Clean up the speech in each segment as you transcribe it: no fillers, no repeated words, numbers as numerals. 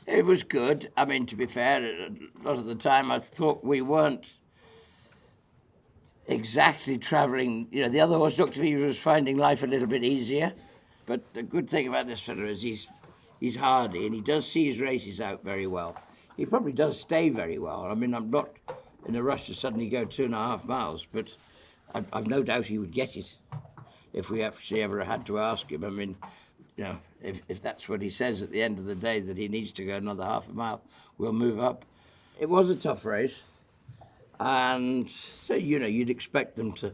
It was good. I mean, to be fair, a lot of the time I thought we weren't exactly travelling. You know, the other horse, Dr. Fever, was finding life a little bit easier. But the good thing about this fellow is he's hardy and he does see his races out very well. He probably does stay very well. I mean, I'm not in a rush to suddenly go 2.5 miles, but I've no doubt he would get it if we actually ever had to ask him. I mean, you know, if that's what he says at the end of the day, that he needs to go another half a mile, we'll move up. It was a tough race, and so, you know, you'd expect them to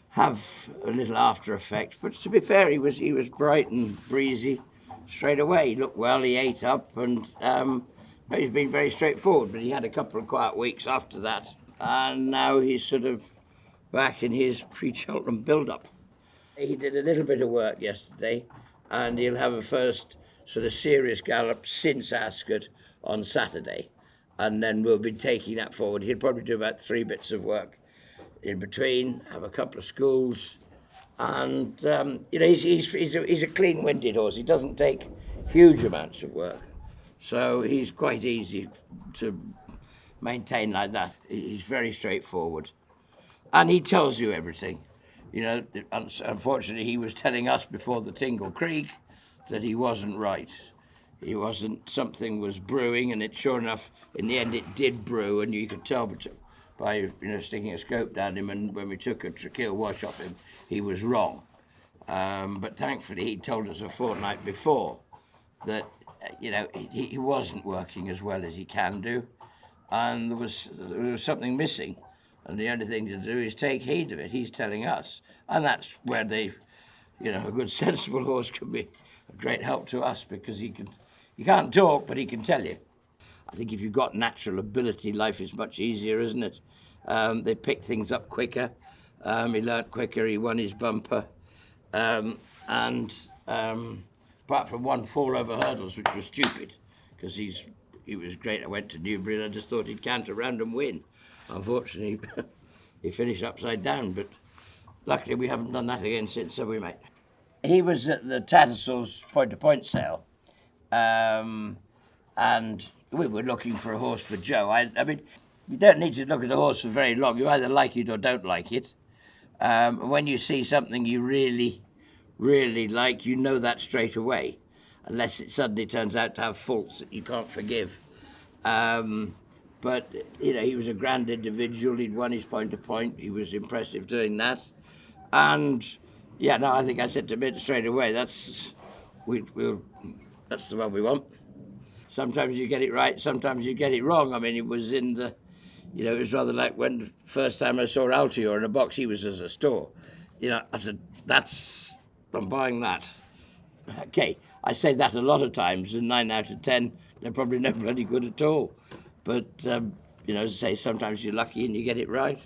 have a little after effect. But to be fair, he was bright and breezy straight away. He looked well, he ate up, and he's been very straightforward. But he had a couple of quiet weeks after that, and now he's sort of back in his pre-Cheltenham build-up. He did a little bit of work yesterday, and he'll have a first sort of serious gallop since Ascot on Saturday, and then we'll be taking that forward. He'll probably do about 3 bits of work in between, have a couple of schools, and you know, he's a clean-winded horse. He doesn't take huge amounts of work, so he's quite easy to maintain like that. He's very straightforward, and he tells you everything. You know, unfortunately, he was telling us before the Tingle Creek that he wasn't right. He wasn't, something was brewing, and it, sure enough, in the end it did brew, and you could tell by, you know, sticking a scope down him, and when we took a tracheal wash off him, he was wrong. But thankfully, he told us a fortnight before that, you know, he wasn't working as well as he can do, and there was something missing. And the only thing to do is take heed of it. He's telling us. And that's where you know, a good sensible horse can be a great help to us, because he can't talk, but he can tell you. I think if you've got natural ability, life is much easier, isn't it? They pick things up quicker. He learnt quicker, he won his bumper. And apart from one fall over hurdles, which was stupid, because he was great. I went to Newbury and I just thought he'd canter round and win. Unfortunately, he finished upside down, but luckily we haven't done that again since, have we, mate? He was at the Tattersalls point-to-point sale, and we were looking for a horse for Joe. I mean, you don't need to look at a horse for very long. You either like it or don't like it. When you see something you really, really like, you know that straight away, unless it suddenly turns out to have faults that you can't forgive. But, you know, he was a grand individual. He'd won his point-to-point. He was impressive doing that. And, yeah, no, I think I said to Mint straight away, that's the one we want. Sometimes you get it right, sometimes you get it wrong. I mean, it was in the, you know, it was rather like when the first time I saw Altior in a box, he was as a store. You know, I said, I'm buying that. Okay, I say that a lot of times, and 9 out of 10, they're probably no bloody good at all. But, you know, as I say, sometimes you're lucky and you get it right.